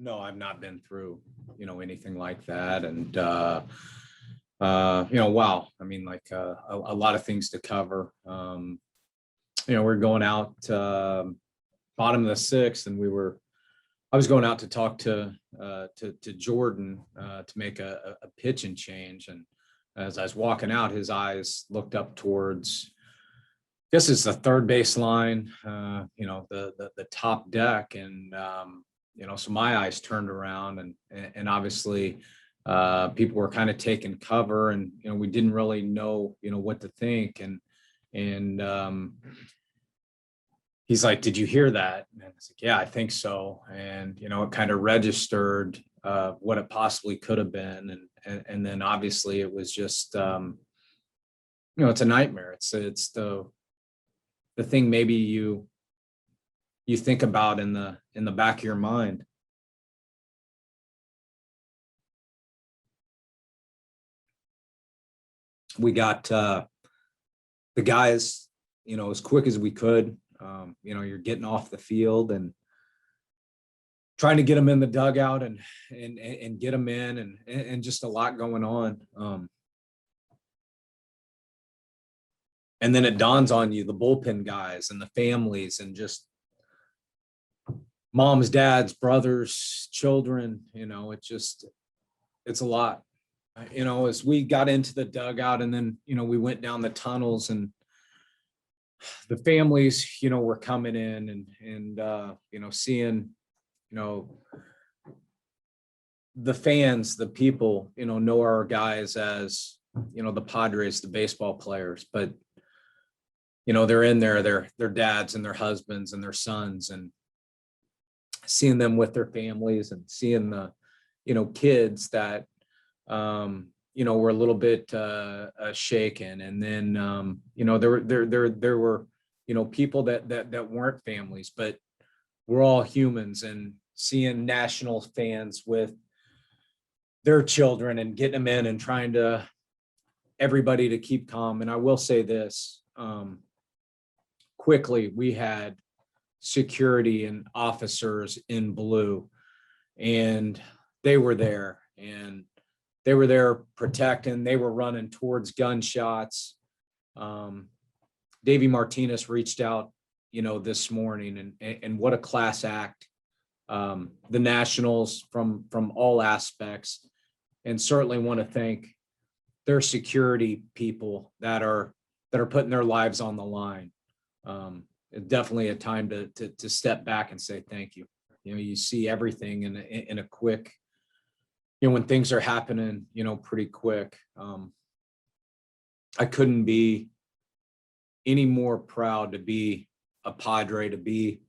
No, I've not been through, anything like that. And, wow. I mean, like a lot of things to cover. We're going out bottom of the sixth, and I was going out to talk to Jordan to make a pitching change. And as I was walking out, his eyes looked up towards, I guess it's the third base line, the top deck. And, so my eyes turned around, and obviously people were kind of taking cover, and, we didn't really know, what to think. And he's like, "Did you hear that?" And I was like, "Yeah, I think so." And, it kind of registered what it possibly could have been. And then obviously it was just, it's a nightmare. It's the thing maybe you think about in the back of your mind. We got the guys, as quick as we could. You're getting off the field and trying to get them in the dugout and get them in, and just a lot going on. And then it dawns on you, the bullpen guys and the families, and just moms, dads, brothers, children. It's a lot. As we got into the dugout, and then, we went down the tunnels, and the families, were coming in, and seeing, the fans, the people, know our guys as, the Padres, the baseball players, but, they're in there, their dads and their husbands and their sons, and seeing them with their families, and seeing the, kids that, were a little bit shaken. And then, there were, people that weren't families, but we're all humans, and seeing national fans with their children and getting them in and trying to everybody to keep calm. And I will say this, quickly, we had security and officers in blue, and they were there, and they were there protecting. They were running towards gunshots. Davey Martinez reached out, this morning, and what a class act. The Nationals from all aspects, and certainly want to thank their security people that are putting their lives on the line. Definitely a time to step back and say thank you. You see everything in a quick, when things are happening, pretty quick. I couldn't be any more proud to be a Padre, to be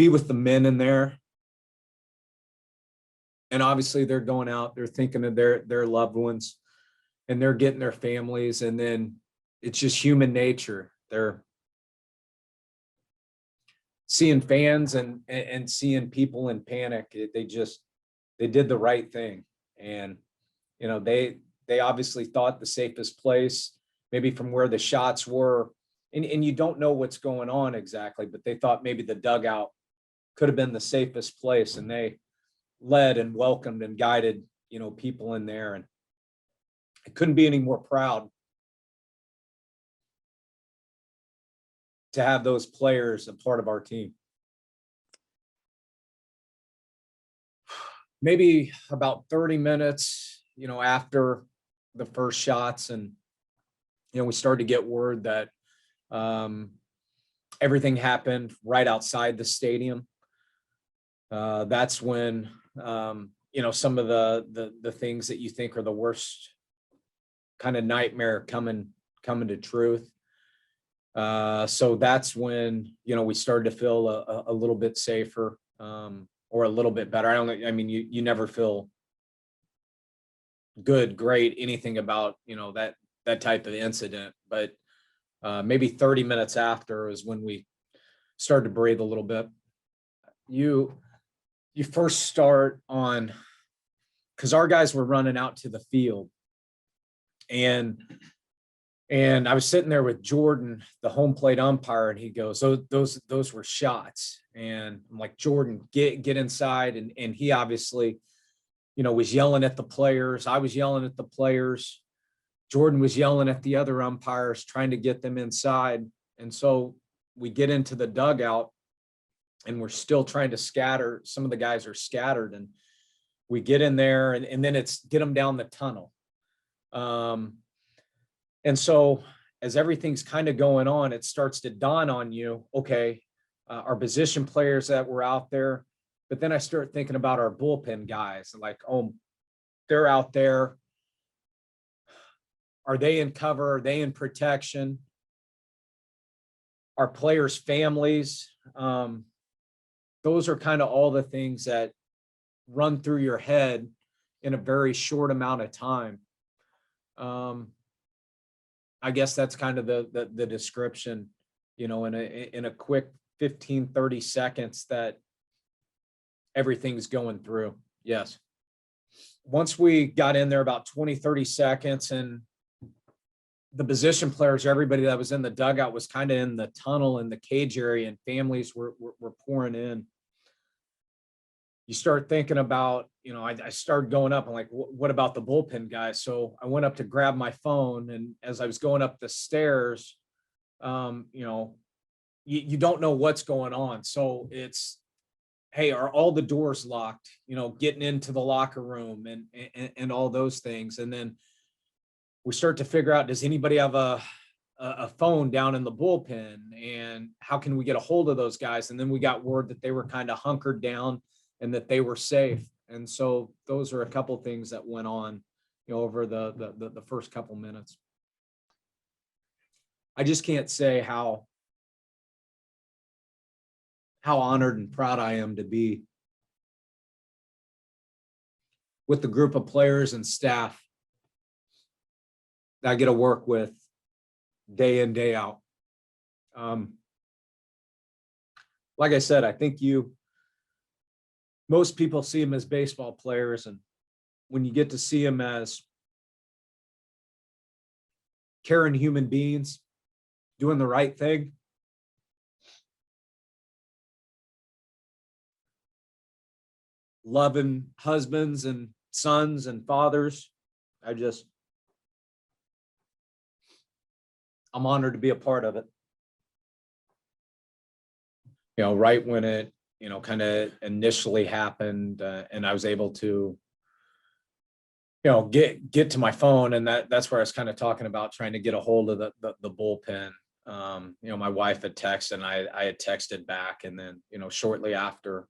with the men in there. And obviously they're going out, they're thinking of their loved ones, and they're getting their families. And then it's just human nature. They're seeing fans and seeing people in panic. They did the right thing. And, they obviously thought the safest place, maybe from where the shots were, and you don't know what's going on exactly, but they thought maybe the dugout could have been the safest place. And they led and welcomed and guided, people in there. And I couldn't be any more proud to have those players a part of our team. Maybe about 30 minutes, after the first shots, and, we started to get word that everything happened right outside the stadium. That's when, some of the things that you think are the worst kind of nightmare coming to truth. So that's when, we started to feel a little bit safer, or a little bit better. You never feel good, great, anything about, that type of incident. But maybe 30 minutes after is when we started to breathe a little bit. You first start on, because our guys were running out to the field, and And I was sitting there with Jordan, the home plate umpire, and he goes, "So those were shots." And I'm like, "Jordan, get inside." And he obviously, was yelling at the players. I was yelling at the players. Jordan was yelling at the other umpires, trying to get them inside. And so we get into the dugout and we're still trying to scatter. Some of the guys are scattered, and we get in there, and then it's get them down the tunnel. And so as everything's kind of going on, it starts to dawn on you, okay, our position players that were out there. But then I start thinking about our bullpen guys, like, oh, they're out there. Are they in cover? Are they in protection? Our players' families. Those are kind of all the things that run through your head in a very short amount of time. I guess that's kind of the description, in a quick 15, 30 seconds that everything's going through. Yes. Once we got in there about 20, 30 seconds, and the position players, everybody that was in the dugout was kind of in the tunnel in the cage area, and families were pouring in. You start thinking about, I started going up. I'm like, what about the bullpen guys? So I went up to grab my phone, and as I was going up the stairs, you don't know what's going on. So it's, hey, are all the doors locked? Getting into the locker room and all those things. And then we start to figure out, does anybody have a phone down in the bullpen, and how can we get a hold of those guys? And then we got word that they were kind of hunkered down and that they were safe. And so those are a couple of things that went on, over the first couple minutes. I just can't say how honored and proud I am to be with the group of players and staff that I get to work with day in, day out. Like I said, I think most people see them as baseball players, and when you get to see them as caring human beings, doing the right thing, loving husbands and sons and fathers, I'm honored to be a part of it. Right when it, kind of initially happened, and I was able to, get to my phone, and that's where I was kind of talking about trying to get a hold of the bullpen. My wife had texted, and I had texted back, and then, shortly after,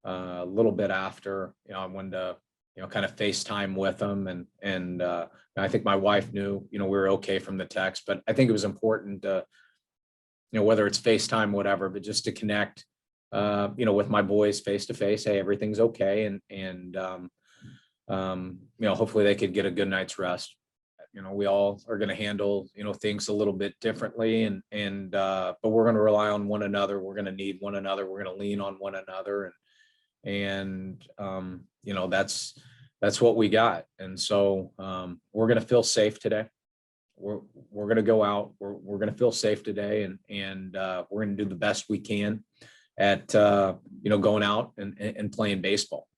a little bit after, I wanted to, kind of FaceTime with them, and I think my wife knew, we were okay from the text, but I think it was important to, whether it's FaceTime, whatever, but just to connect, with my boys face to face. Hey, everything's okay. And hopefully they could get a good night's rest. We all are going to handle, things a little bit differently, but we're going to rely on one another. We're going to need one another. We're going to lean on one another. And that's what we got. And so, we're going to feel safe today. We're going to go out. We're going to feel safe today, and we're going to do the best we can at, going out and playing baseball.